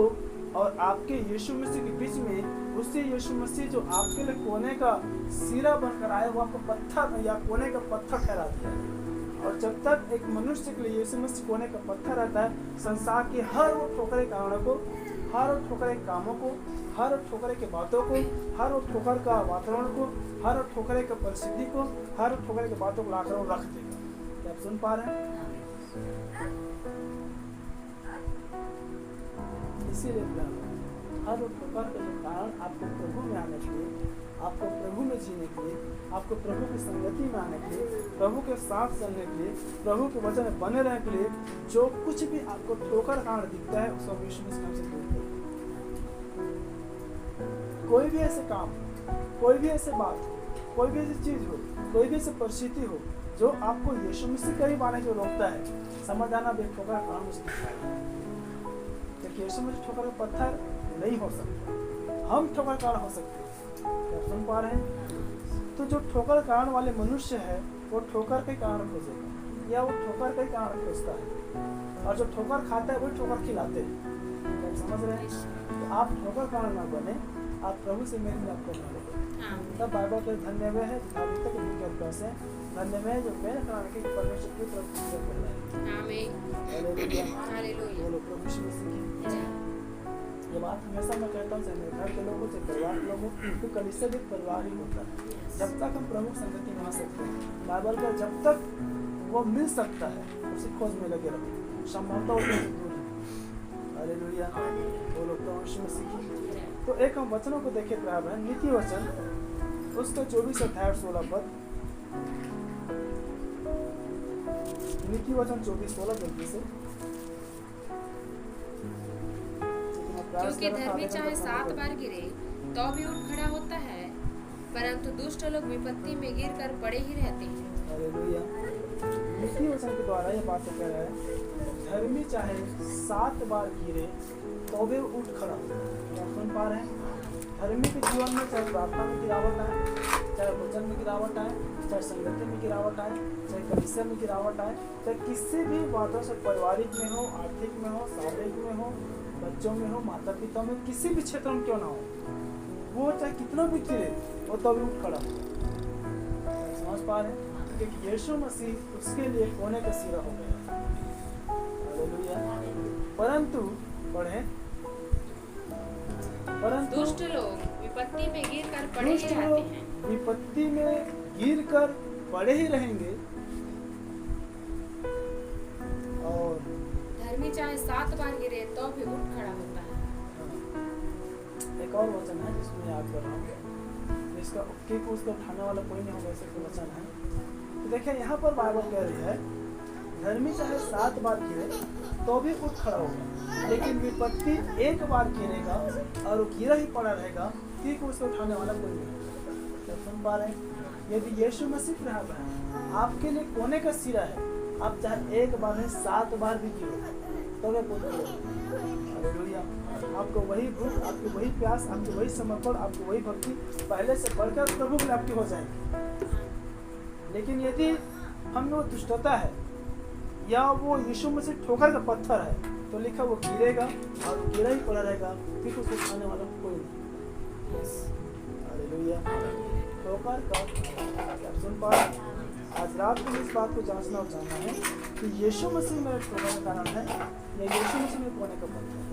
और आपके यीशु मसीह के बीच में, उससे यीशु मसीह जो आपके लिए कोने का सिरा बनकर आए, वो आपको पत्थर या कोने का पत्थर ठहरा दिया है। और जब तक एक मनुष्य के लिए यीशु मसीह कोने का पत्थर रहता है, संसार के हर वो ठोकरे कारणों को, हर वो ठोकरे कामों को, हर वो ठोकरे के बातों को, हर वो ठोकर का वातावरण को, हर वो ठोकरे का परिस्थिति को, हर वो ठोकरे की बातों को लाकर वो रख देगा। क्या आप सुन पा रहे हैं? इसीलिए हर वो ठोकर का जो कारण आपको प्रभु में आने के लिए, आपको प्रभु में जीने के लिए, आपको प्रभु की संगति में आने के लिए, प्रभु के साथ चलने के लिए, प्रभु के वचन में बने रहने के लिए, जो कुछ भी आपको ठोकर कारण दिखता है उसको यीशु मसीह नाम से दूर करो। कोई भी ऐसे काम, कोई भी ऐसे बात, कोई भी ऐसी चीज हो, कोई भी ऐसी परिस्थिति हो जो आपको यीशु मसीह करीब आने से रोकता है, समझ आना भी ठोकर कारण मुझे दिखता है। क्योंकि यीशु मसीह ठोकर का पत्थर नहीं हो सकता, हम ठोकर कारण हो सकते हैं। क्या सुन पा रहे हैं? तो जो ठोकर कारण वाले मनुष्य है, वो ठोकर के कारण खोजेगा, या वो ठोकर के कारण खोजता है, और जो ठोकर खाता है वही ठोकर खिलाते हैं। क्या समझ रहे हैं? तो आप ठोकर कारण ना बने, आप प्रभु से मेल मिलाप करने लगे। तब बाइबल के धन्य वे है अभी तक विज्ञापन से धन्य वे जो मेल कराने के परमेश्वर की तरफ से कहलाए। आमीन हालेलुया। बोलो प्रभु यीशु मसीह की। ये बात हमेशा मैं कहता हूँ चाहे मेरे घर के लोगों से परिवार के लोगों तो कलीसिया भी परिवार ही होता है। जब तक हम प्रभु संगति में आ सकते हैं, बाइबल का जब तक वो मिल सकता है उसी खोज में लगे रहो, संभवतः उससे दूर है। हालेलुया बोलो प्रभु यीशु मसीह की। तो एक हम वचनों को देखे प्रभाव है नीति वचन उसका 24 अध्याय 16 पद। नीति वचन 24-16 जल्दी से। क्योंकि धर्मी चाहे 7 बार गिरे तो भी उठ खड़ा होता है, परंतु दुष्ट लोग विपत्ति में गिर कर पड़े ही रहते हैं। हालेलुया। नीति वचन के द्वारा ये बात कह रहा है धर्मी चाहे 7 बार गिरे तो भी उठ खड़ा होता है। आप सुन पा रहे हैं? धर्मी के जीवन में चाहे प्रार्थना में गिरावट आए, चाहे वचन में गिरावट आए, चाहे संगति में गिरावट आए, चाहे कलीसिया में गिरावट आए, चाहे किसी भी बातों से पारिवारिक में हो, आर्थिक में हो, शारीरिक में हो, बच्चों में हो, माता पिता में, किसी भी क्षेत्र में क्यों ना हो, वो चाहे कितना भी गिरे वो तो भी उठ खड़ा होगा। समझ पा रहे हैं? क्योंकि यीशु मसीह उसके लिए कोने का सिरा हो गया। हालेलुया। परंतु दुष्ट लोग विपत्ति में गिर कर पड़े ही रहते हैं। विपत्ति में गिर कर पड़े ही रहेंगे। और धर्मी चाहे 7 बार गिरे तो भी उठ खड़ा होता है। एक और वचन है जिसमें याद कर रहा हूँ, इसका क्योंकि उसको उठाने वाला कोई नहीं होगा, ऐसे कोई वचन है। तो देखिए यहाँ पर बाइबल कह रही है धर्मी चाहे 7 बार गिरे तो भी उठ खड़ा होगा, लेकिन विपत्ति एक बार गिरेगा और वो गिरा ही पड़ा रहेगा, ठीक उसको उठाने वाला कोई नहीं। तो सुन पा रहे हैं? यदि यीशु मसीह प्रभु है, आपके लिए कोने का सिरा है, आप चाहे एक बार में 7 बार भी गिरो तो वे बोलते हैं हालेलुया। आपको वही भूख, आपकी वही प्यास, आपकी वही समर्पण, आपकी वही भक्ति पहले से बढ़कर प्रभु के आपकी हो जाएगी। लेकिन यदि हम में वो दुष्टता है या वो यीशु मसीह ठोकर का पत्थर है तो लिखा वो गिरेगा और गिरा ही पड़ा रहेगा, फिर उसको खाने वाला कोई नहीं। हालेलुया। ठोकर का सुन पा आज रात को इस बात को जांचना और जानना है कि यीशु मसीह मेरे ठोकर का कारण है या यीशु मसीह में कोने का पत्थर है।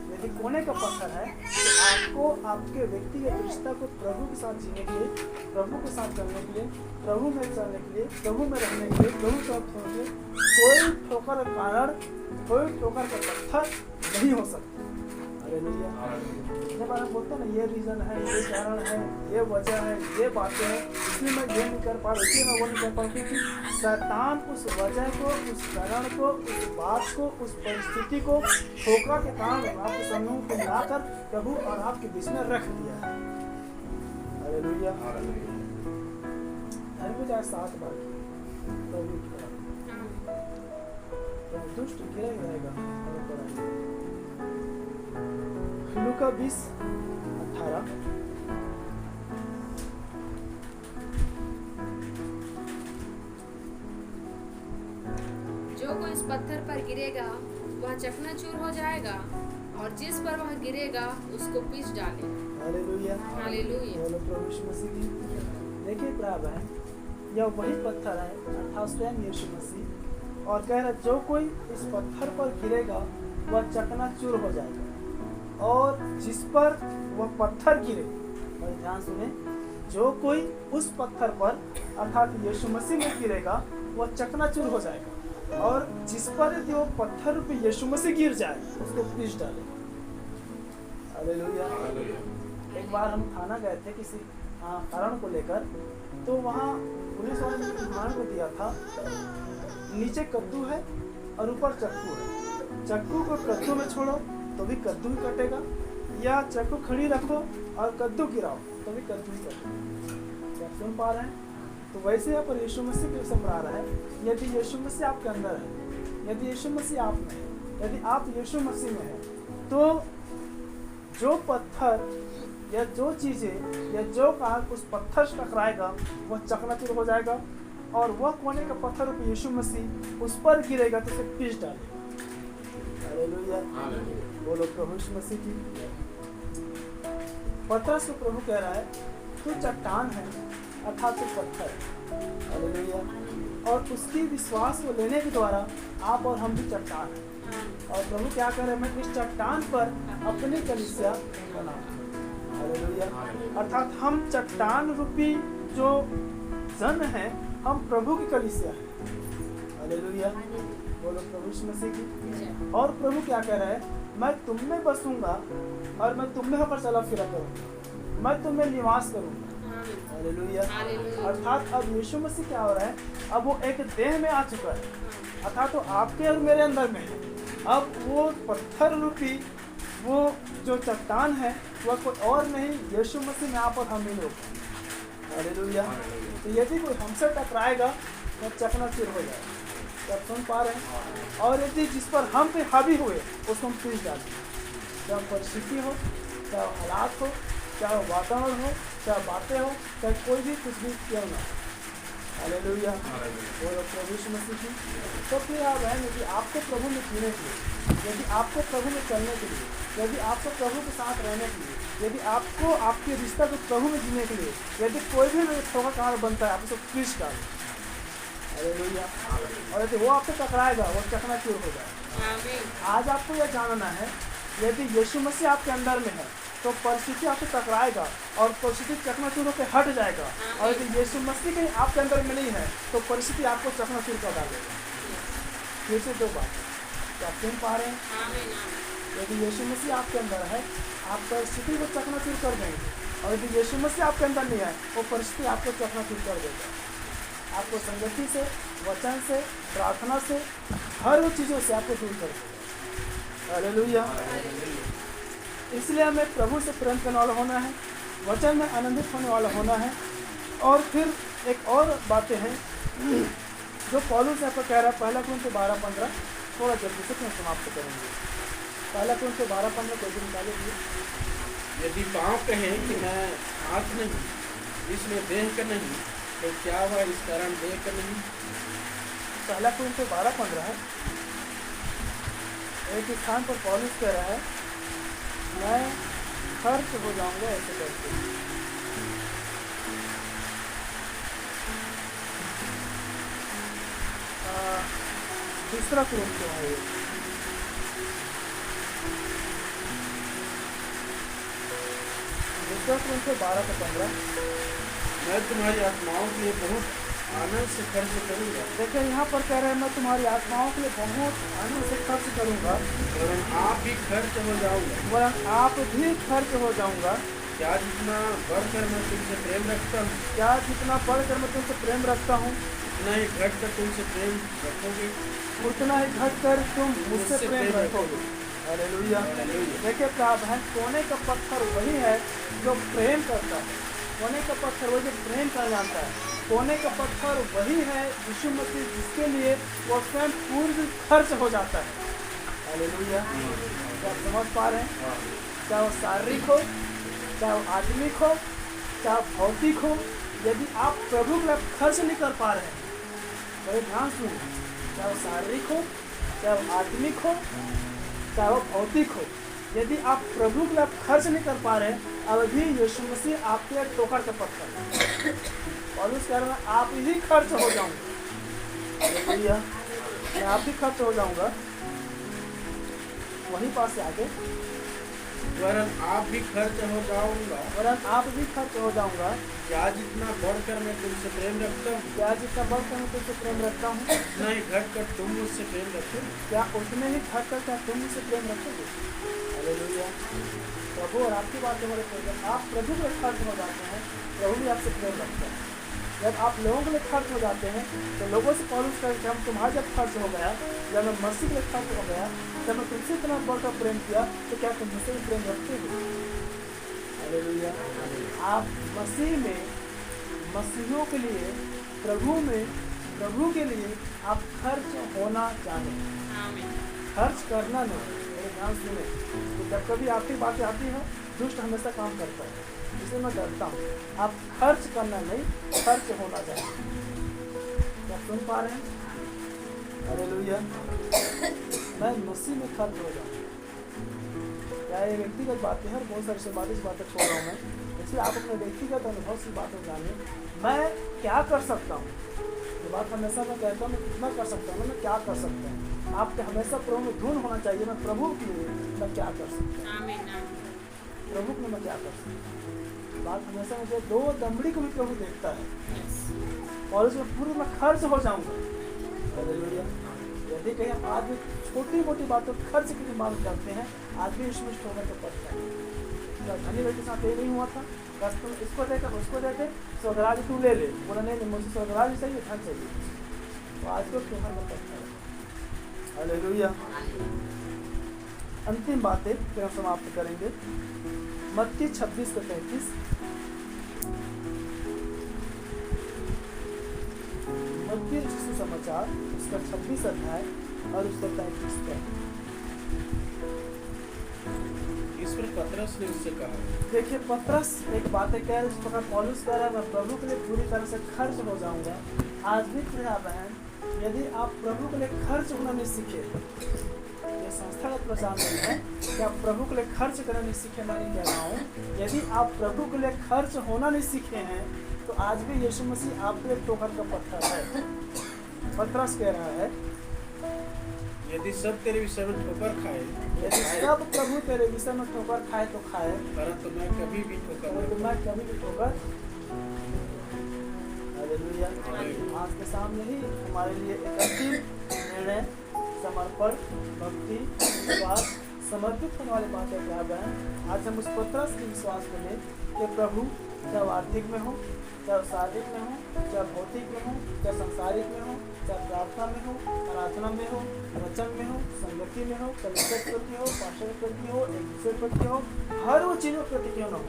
यदि कोने का पत्थर है तो आपको आपके व्यक्तिगत रिश्ता को प्रभु के साथ जीने के लिए, प्रभु के साथ चलने के लिए, प्रभु में चलने के लिए, प्रभु में रहने के लिए, प्रभु के साथ होने के लिए कोई ठोकर का कारण, कोई ठोकर का पत्थर नहीं हो सकता। हालेलुया। जब आप बोलते हैं ना ये रीजन है, ये कारण है, ये वजह है, ये बातें हैं, इसलिए मैं ये नहीं कर पा रहा, इसलिए मैं वो नहीं कर पा रहा, क्योंकि शैतान उस वजह को, उस कारण को, उस बात को, उस परिस्थिति को ठोकरा के कारण आपके समूह को मिलाकर प्रभु और आपके बीच में रख दिया है। हालेलुया। धर्मी चाहे 7 बार तो दुष्ट गिरा ही रहेगा। लूका 20:18। जो कोई इस पत्थर पर गिरेगा वह चकनाचूर हो जाएगा और जिस पर वह गिरेगा उसको पीस डाले। हालेलुया। हालेलुया। बोलो प्रभु यीशु मसीह की। देखिए प्राप्त है यह वही पत्थर है अर्थात स्वयं यीशु मसीह, और कह रहा जो कोई इस पत्थर पर गिरेगा वह चकनाचूर हो जाएगा और जिस पर वह पत्थर गिरे, और ध्यान सुने, जो कोई उस पत्थर पर अर्थात यीशु मसीह में गिरेगा वह चकनाचूर हो जाएगा और जिस पर यदि वो पत्थर पे यीशु मसीह गिर जाए उसको पीस डाले। हालेलुया। एक बार हम थाना गए थे किसी कारण को लेकर, तो वहाँ पुलिस वाले ने उदाहरण को दिया था, नीचे कद्दू है और ऊपर चक्कू है, चक्कू को कद्दू में छोड़ो तो भी कद्दू ही कटेगा, या चक्कू खड़ी रखो और कद्दू गिराओ तो भी कद्दू ही कटेगा। क्या सुन पा रहे हैं? तो वैसे यहाँ पर यीशु मसीह के समझा रहा है, यदि यीशु मसीह आपके अंदर है, यदि यीशु मसीह आप में है, यदि आप यीशु मसीह में है, तो जो पत्थर या जो चीज़ें या जो कारण उस पत्थर से टकराएगा वह चकनाचूर हो जाएगा और वह कोने का पत्थर पे यीशु मसीह उस पर गिरेगा तो उसे पीस डालेगा। हालेलुया। बोलो प्रभु यीशु मसीह की। पतरस को प्रभु कह रहा है तू चट्टान है अर्थात तू पत्थर है। हालेलुया। और उसकी विश्वास को लेने के द्वारा आप और हम भी चट्टान हैं। और प्रभु क्या कर रहे हैं, मैं इस चट्टान पर अपनी कलीसिया बनाऊं। हालेलुया। अर्थात हम चट्टान रूपी जो जन है, हम प्रभु की कलीसिया है। हालेलुया। बोलो प्रभु यीशु मसीह की। और प्रभु क्या कह रहा है, मैं तुम में बसूंगा और मैं तुम में होकर चला फिरा करूंगा, मैं तुम में निवास करूंगा। हालेलुया। अर्थात अब यीशु मसीह क्या हो रहा है, अब वो एक देह में आ चुका है, अर्थात तो आपके और मेरे अंदर में है। अब वो पत्थर रूपी वो जो चट्टान है वह कोई और नहीं, यीशु मसीह में आप और हम ही लोग। हालेलुया। तो यदि कोई हमसे टकराएगा तो चकनाचूर हो जाएगा। जब सुन पा रहे हैं, और यदि जिस पर हम पे हावी हुए उसको हम पीस डालते हैं, चाहे परिस्थिति हो, चाहे हालात हो, चाहे वातावरण हो, चाहे बातें हो, चाहे कोई भी कुछ भी क्यों ना। हालेलुया। बोलो प्रभु यीशु मसीह की। तो फिर आप हैं, यदि आपको प्रभु में जीने के लिए, यदि आपको प्रभु में चलने के लिए, यदि आपको प्रभु के साथ रहने के लिए, यदि आपको आपके रिश्ता को प्रभु में जीने के लिए, यदि कोई भी ठोकर कारण बनता है, आप उसको पीस डालें। हालेलुया। और यदि वो आपसे टकराएगा वो चकनाचूर हो जाएगा। आज आपको यह जानना है, यदि यीशु मसीह आपके अंदर में है तो परिस्थिति आपसे टकराएगा और परिस्थिति चकनाचूर होकर हट जाएगा। और यदि यीशु मसीह कहीं आपके अंदर में नहीं है तो परिस्थिति आपको चकनाचूर कर डालेगा। फिर से दो बात, क्या आप सुन पा रहे हैं? यदि यीशु मसीह आपके अंदर है, आप परिस्थिति को चकनाचूर कर देंगे, और यदि यीशु मसीह आपके अंदर नहीं है वो परिस्थिति आपको चकनाचूर कर देगा। आपको संगति से, वचन से, प्रार्थना से, हर वो चीज़ों से आपको दूर कर देगा। हालेलुया। इसलिए हमें प्रभु से प्रेम करने वाला होना है, वचन में आनंदित होने वाला होना है। और फिर एक और बातें हैं जो पौलुस यहाँ पर कह रहा है, पहला कुरिन्थियों 12:15, थोड़ा जल्दी से समाप्त करेंगे। पहला कुरिन्थियों 12:15 को भी निकालेंगे। यदि पाँव कहें कि मैं हाथ नहीं, इसलिए देह का नहीं, तो क्या हुआ इस कारण देह का नहीं? पहला कुरिन्थियों 12:15 है। एक स्थान पर पौलुस कह रहा है मैं खर्च हो जाऊंगा ऐसे करके। दूसरा कुरिन्थियों है ये। दूसरा कुरिन्थियों 12:15। मैं तुम्हारी आत्माओं के लिए बहुत आनंद से खर्च करूँगा। देखिए यहाँ पर कह रहे हैं मैं तुम्हारी आत्माओं के लिए बहुत आनंद से खर्च करूँगा, वरन आप भी खर्च हो जाऊँगा। वरन आप भी खर्च हो जाऊँगा। क्या जितना बढ़कर मैं तुमसे प्रेम रखता हूँ, क्या जितना बढ़कर मैं तुमसे प्रेम रखता हूँ, उतना ही घट कर तुमसे प्रेम रखोगे, उतना ही घट कर तुम मुझसे प्रेम रखोगे। हालेलुया। देखिए प्राप्त है, सोने का पत्थर वही है जो प्रेम करता है, सोने का पत्थर वही जो प्रेम कर जानता है। सोने का पत्थर वही है यीशु मसीह जिसके लिए वो स्वयं पूर्ण खर्च हो जाता है। हालेलुया। क्या आप समझ पा रहे हैं? चाहे वो शारीरिक हो, चाहे वो आत्मिक हो, चाहे भौतिक हो, यदि आप प्रभु के लिए खर्च नहीं कर पा रहे हैं तो ध्यान सुनिए, चाहे वो शारीरिक हो, चाहे वो आत्मिक हो, चाहे वो भौतिक हो, यदि आप प्रभु के लिए खर्च नहीं कर पा रहे हैं, अभी यीशु मसीह आपके टोकर का पत्थर और उस कारण आप ही खर्च हो जाऊंगा। मैं आप ही खर्च हो जाऊंगा। वहीं पास से आगे, वरन आप भी खर्च हो जाऊँगा। वरन आप भी खर्च हो जाऊंगा। क्या जितना बढ़कर मैं तुमसे प्रेम रखता हूँ, क्या जितना बढ़कर मैं तुमसे प्रेम रखता हूँ, उतना ही घट कर तुम मुझसे प्रेम रखोगे। क्या उतने ही घट कर क्या तुम मुझसे प्रेम रखोगे? हालेलुया। प्रभु और आपकी बातें बड़े प्रेम, आप प्रभु के खर्च हो जाते हैं, प्रभु भी आपसे प्रेम रखता है। जब आप लोगों के लिए खर्च हो जाते हैं तो लोगों से पौलुस करके हम तुम्हारा जब खर्च हो गया, जब मैं मसीह के लिए खर्च हो गया, जब मैं तुमसे इतना बढ़कर प्रेम किया तो क्या तुम मुझसे भी प्रेम रखते हो? हालेलुया। आप मसीह में, मसीहों के लिए, प्रभु में, प्रभु के लिए आप खर्च होना चाहिए, खर्च करना नहीं। मेरे ध्यान सुने, तो जब कभी आपकी बातें आती है, दुष्ट हमेशा काम करता है, इसलिए मैं डरता हूँ। आप खर्च करना नहीं, खर्च होना चाहिए। क्या सुन पा रहे हैं? हालेलुया। मैं मसीह में खर्च हो जाऊँ। क्या ये व्यक्तिगत बातें हैं और बहुत सारी स्वादिष्ट बातें छोड़ रहा हूँ मैं, इसलिए आप अपने व्यक्तिगत अनुभव से बातों जानिए। मैं क्या कर सकता हूँ, ये बात हमेशा मैं कहता हूँ, मैं कितना कर सकता हूँ, मैं क्या कर सकता हूँ। आपके हमेशा प्रभु में धुन होना चाहिए, मैं प्रभु के लिए मैं क्या कर सकता हूँ, प्रभु के लिए मैं क्या कर सकता हूँ। बात हमेशा मुझे दो दमड़ी को भी प्रभु देखता है और उसमें पूरी मैं खर्च हो जाऊँगा। हालेलुया। यदि कहीं हम आदमी छोटी मोटी बातों खर्च की मांग करते हैं, आदमी इसमें होने को पड़ता है। धनी व्यक्ति के साथ ये नहीं हुआ था, बस तुम इसको देकर उसको देकर स्वर्गराज तू ले ले, बोला नहीं मुझे स्वर्गराज चाहिए, धन चाहिए, तो आज को तुम्हारे में पड़ता है। हालेलुया। अंतिम बातें फिर हम समाप्त करेंगे। मत्ती 26:33, मत्ती सुसमाचार उसका 26 अध्याय और उसका 33 पद। इस पर पतरस ने उससे कहा, देखिए पतरस एक बातें कह रहे, इस प्रकार पौलुस कह रहा है मैं प्रभु के लिए पूरी तरह से खर्च हो जाऊंगा। आज भी प्रिय बहन, यदि आप प्रभु के लिए खर्च होना नहीं सीखे, ये संस्थागत प्रचार नहीं है कि आप प्रभु के लिए खर्च करना नहीं सीखे, मैं नहीं कह रहा हूँ। यदि आप प्रभु के लिए खर्च होना नहीं सीखे हैं तो आज भी यीशु मसीह आपके लिए ठोकर का पत्थर है। पतरस कह रहा है यदि सब तेरे विषय में ठोकर खाए, यदि सब प्रभु तेरे विषय में ठोकर खाए तो खाए, परंतु मैं कभी भी ठोकर हालेलुया। आज के सामने ही हमारे लिए एक अंतिम निर्णय, समर्पण, भक्ति, विश्वास, समर्पित होने वाली बातें क्या बहन। आज हम उस पतरस के विश्वास को लें कि प्रभु चाहे आर्थिक में हो, चाहे शारीरिक में हो, चाहे भौतिक में हो, चाहे संसारिक में हो, चाहे प्रार्थना में हो, आराधना में हो, वचन में हो, संगति में हो, कलीसिया के प्रति हो, पास्टर के प्रति हो, एक दूसरे के प्रति हो, हर वो चीज़ों के प्रति क्यों न हो,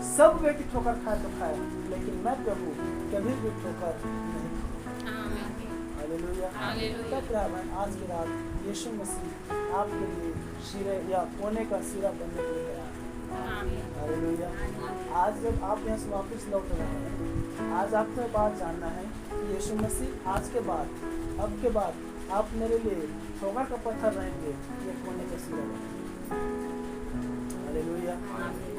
सब व्यक्ति ठोकर खाए तो खाए, लेकिन मैं प्रभु कभी भी ठोकर नहीं खाऊंगा। हालेलुया। तब आज की रात यीशु मसीह आपके लिए शीरे या कोने का सिरा बनने के लिए आया। हालेलुया। आज जब आप यहाँ से वापस लौट रहे हैं, आज आपको बात जानना है कि यीशु मसीह आज के बाद, अब के बाद आप मेरे लिए ठोकर का पत्थर रहेंगे, ये कोने का सिरा बनेंगे। हालेलुया।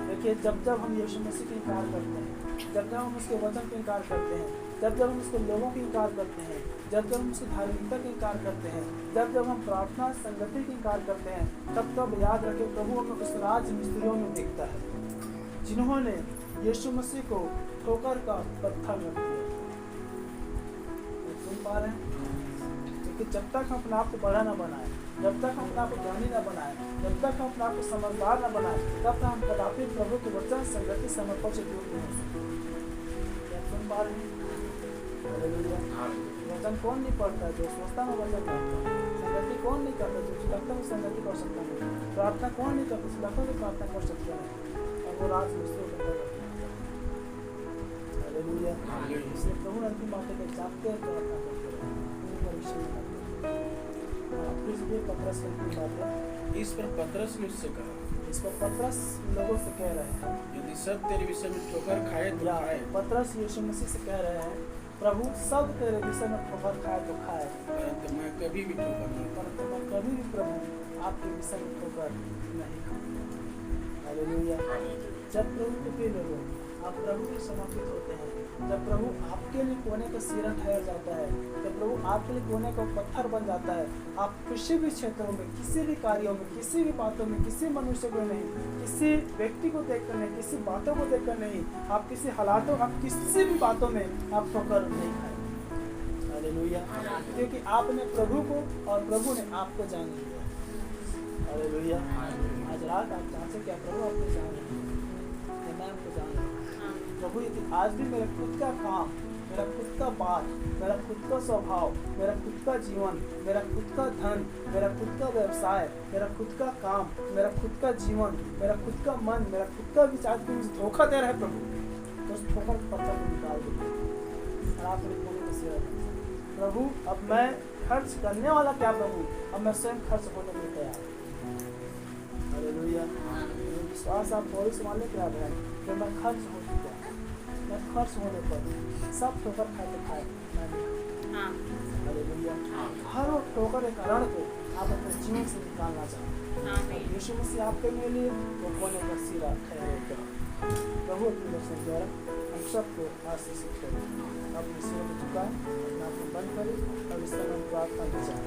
देखिए जब हम यीशु मसीह का इनकार करते हैं, जब हम उसके वचन का इनकार करते हैं, जब हम उसके लोगों की इनकार करते हैं, जब हम उसकी धार्मिकता का इनकार करते हैं, जब हम प्रार्थना संगति का इनकार करते हैं, तब याद रखें प्रभु हमें उस राज मिस्त्रियों में देखता है जिन्होंने यीशु मसीह को ठोकर का पत्थर रख दिया। सुन पा रहे हैं? क्योंकि जब तक हम अपने आप को बड़ा ना बनाए, जब तक हम अपने आप को ज्ञानी ना बनाए, जब तक हम अपने आप को समझदार ना बनाए, तब तक हम कदापि प्रभु के वचन संगति समर्पण से दूर नहीं हो सकते। क्या सुन पा रहे हैं? वचन कौन नहीं पढ़ता? जो सोचता है वचन पढ़ता है। संगति कौन नहीं करता? जो लगता है संगति कर सकता है। प्रार्थना कौन नहीं करता? लगता है प्रार्थना कर सकता है। और वो राज मुझसे हालेलुया। इसलिए प्रभु अंतिम बातें को जानते हैं, प्रार्थना करते हैं, भविष्य में करते हैं। प्लीज भी पतरस की बातें, इस पर पतरस ने उससे कहा, इस पर पतरस लोगों से कह रहे हैं यदि सब तेरे विषय में ठोकर खाए तो खाए। पतरस यीशु मसीह से कह रहे हैं प्रभु सब तेरे विषय में ठोकर खाए तो खाए, परंतु मैं कभी भी ठोकर नहीं, परंतु मैं कभी भी प्रभु आपके विषय में ठोकर नहीं खाऊंगा। हालेलुया। जब प्रभु के प्रिय लोगों आप प्रभु के समर्पित होते हैं, जब प्रभु आपके लिए कोने का सिरा ठहर जाता है, जब प्रभु आपके लिए कोने का पत्थर बन जाता है, आप किसी भी क्षेत्रों में, किसी भी कार्यों में, किसी भी बातों में, किसी मनुष्य को नहीं, किसी व्यक्ति को देखकर नहीं, किसी बातों को देखकर नहीं, आप किसी हालातों, आप किसी भी बातों में आप ठोकर नहीं खाएंगे। हालेलुया। क्योंकि आपने प्रभु को और प्रभु ने आपको जान लिया। हालेलुया। आज रात आप जान से क्या प्रभु आपको जान रहे हैं, मैं आपको जान रहा हूँ। प्रभु यदि आज भी मेरा खुद का काम, मेरा खुद का बात, मेरा खुद का स्वभाव, मेरा खुद का जीवन, मेरा खुद का धन, मेरा खुद का व्यवसाय, मेरा खुद का काम, मेरा खुद का जीवन, मेरा खुद का मन, मेरा खुद का विचार को मुझे धोखा दे रहा है प्रभु, तो उस ठोकर पत्थर को निकाल दो और आप मेरे कोने का सिरा बन। प्रभु अब मैं खर्च करने वाला क्या प्रभु, अब मैं स्वयं खर्च होने के लिए तैयार हूँ। हालेलुया। विश्वास आप थोड़ी संभालने क्या है कि मैं खर्च हो चुका, मैं खर्च होने पर सब ठोकर खाए तो खाए मैं नहीं। हालेलुया। हर वो ठोकर के कारण को आप अपने जीवन से निकालना चाहते हैं। आमीन। यीशु मसीह आपके लिए वो कोने का सिरा ठहरेगा। प्रभु अपने वचन द्वारा हम सबको आशीषित करें। अपने सिर को झुकाएं, अपने आप को बंद करें और इस समय प्रार्थना में जाएं।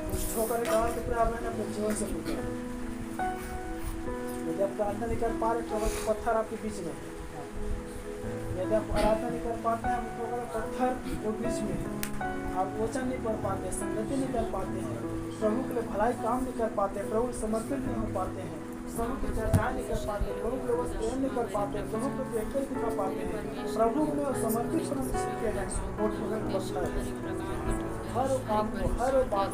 कुछ ठोकर डाल के प्रार्थना अपने जीवन से निकालें। यदि आप प्रार्थना नहीं कर पा रहे तो पत्थर आपके बीच में है। यदि आप प्रार्थना नहीं कर पाते हैं, ठोकर पत्थर जो बीच में है, आप वचन नहीं पढ़ पाते, संगति नहीं कर पाते हैं, प्रभु के लिए भलाई काम नहीं कर पाते, प्रभु समर्पित नहीं हो पाते हैं, प्रभु की चर्चा नहीं कर पाते, प्रभु के लोगों से प्रेम नहीं कर पाते, प्रभु को देखकर दिखा पाते हैं, प्रभु में समर्पित होना सीखे हैं। वो ठोकर पत्थर है। हर काम को, हर बात